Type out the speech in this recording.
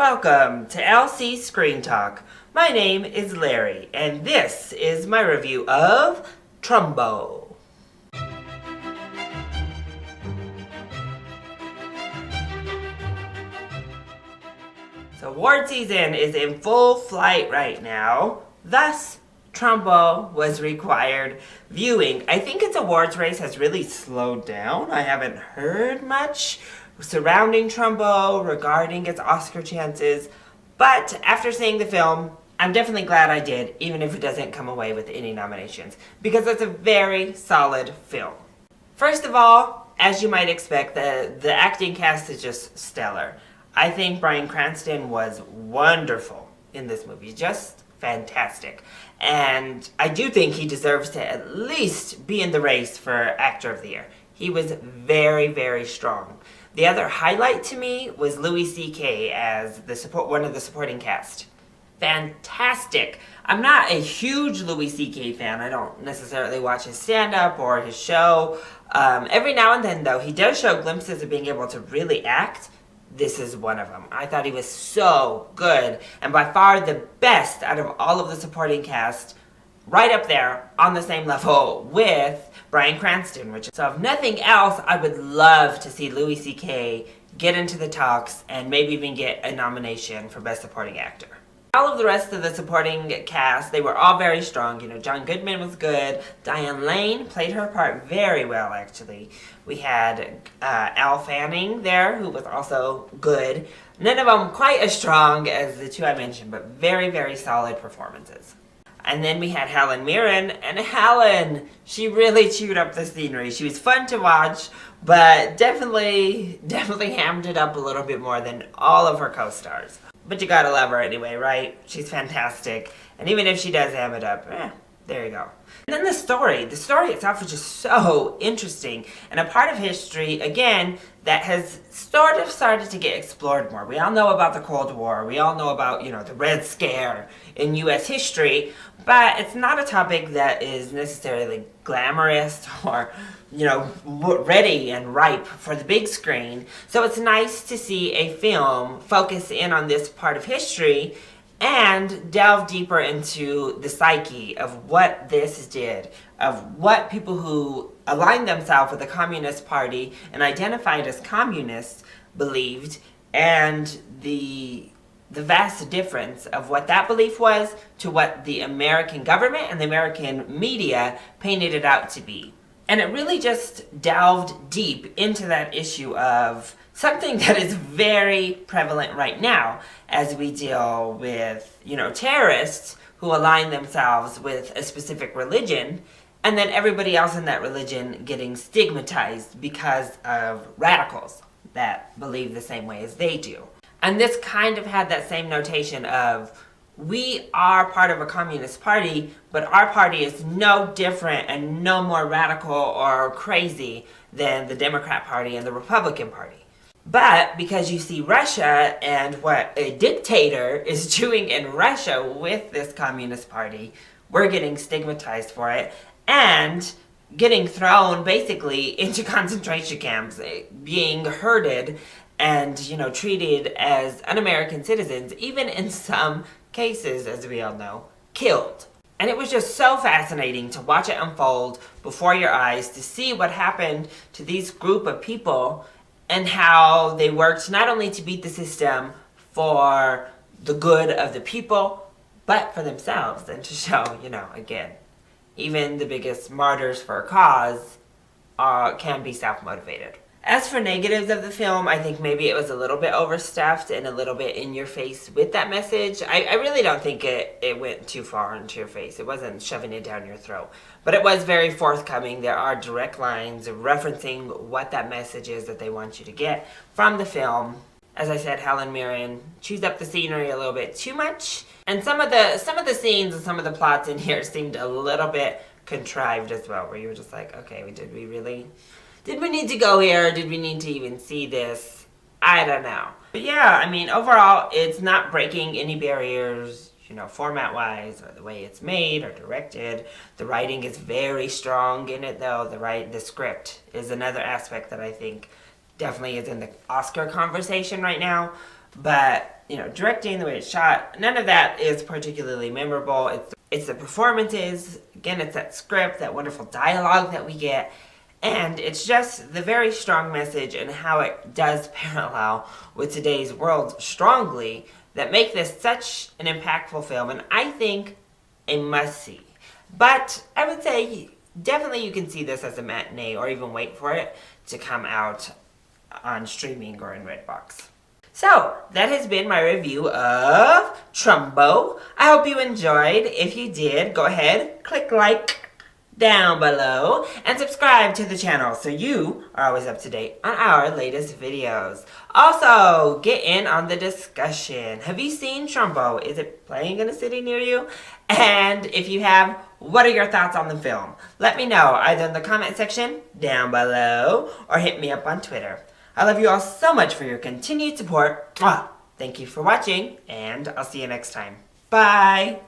Welcome to LC Screen Talk. My name is Larry, and this is my review of Trumbo. So award season is in full flight right now, thus Trumbo was required viewing. I think its awards race has really slowed down. I haven't heard much surrounding Trumbo regarding its Oscar chances, but after seeing the film, I'm definitely glad I did, even if it doesn't come away with any nominations, because it's a very solid film. First of all, as you might expect, the acting cast is just stellar. I think Bryan Cranston was wonderful in this movie, just fantastic. And I do think he deserves to at least be in the race for Actor of the Year. He was very, very strong. The other highlight to me was Louis C.K. as one of the supporting cast. Fantastic. I'm not a huge Louis C.K. fan. I don't necessarily watch his stand-up or his show. Every now and then, though, he does show glimpses of being able to really act. This is one of them. I thought he was so good, and by far the best out of all of the supporting cast, right up there on the same level with Bryan Cranston. So if nothing else, I would love to see Louis C.K. get into the talks and maybe even get a nomination for Best Supporting Actor. All of the rest of the supporting cast, they were all very strong. You know, John Goodman was good. Diane Lane played her part very well, actually. We had Al Fanning there, who was also good. None of them quite as strong as the two I mentioned, but very, very solid performances. And then we had Helen Mirren, and Helen, she really chewed up the scenery. She was fun to watch, but definitely hammed it up a little bit more than all of her co-stars. But you gotta love her anyway, right? She's fantastic. And even if she does ham it up, there you go. And then the story itself is just so interesting. And a part of history, again, that has sort of started to get explored more. We all know about the Cold War. We all know about, the Red Scare in U.S. history. But it's not a topic that is necessarily glamorous or, ready and ripe for the big screen. So it's nice to see a film focus in on this part of history and delve deeper into the psyche of what this did, of what people who aligned themselves with the Communist Party and identified as communists believed, and the vast difference of what that belief was to what the American government and the American media painted it out to be. And it really just delved deep into that issue of something that is very prevalent right now as we deal with, terrorists who align themselves with a specific religion, and then everybody else in that religion getting stigmatized because of radicals that believe the same way as they do. And this kind of had that same notation of, we are part of a communist party, but our party is no different and no more radical or crazy than the Democrat Party and the Republican Party. But because you see Russia and what a dictator is doing in Russia with this Communist Party, we're getting stigmatized for it and getting thrown basically into concentration camps, being herded and, treated as un-American citizens, even in some cases, as we all know, killed. And it was just so fascinating to watch it unfold before your eyes, to see what happened to these group of people and how they worked not only to beat the system for the good of the people, but for themselves, and to show, again, even the biggest martyrs for a cause can be self-motivated. As for negatives of the film, I think maybe it was a little bit overstuffed and a little bit in your face with that message. I really don't think it went too far into your face. It wasn't shoving it down your throat. But it was very forthcoming. There are direct lines referencing what that message is that they want you to get from the film. As I said, Helen Mirren chews up the scenery a little bit too much. And some of the scenes and some of the plots in here seemed a little bit contrived as well, where you were just like, okay, did we need to go here? Did we need to even see this? I don't know. But yeah, overall, it's not breaking any barriers, format-wise, or the way it's made or directed. The writing is very strong in it, though. The script is another aspect that I think definitely is in the Oscar conversation right now. but directing, the way it's shot, none of that is particularly memorable. It's the performances, again, it's that script, that wonderful dialogue that we get, and it's just the very strong message and how it does parallel with today's world strongly that make this such an impactful film, and I think a must-see. But I would say definitely you can see this as a matinee or even wait for it to come out on streaming or in Redbox. So, that has been my review of Trumbo. I hope you enjoyed. If you did, go ahead, click like down below, and subscribe to the channel so you are always up to date on our latest videos. Also, get in on the discussion. Have you seen Trumbo? Is it playing in a city near you? And if you have, what are your thoughts on the film? Let me know either in the comment section down below or hit me up on Twitter. I love you all so much for your continued support. Mwah! Thank you for watching, and I'll see you next time. Bye!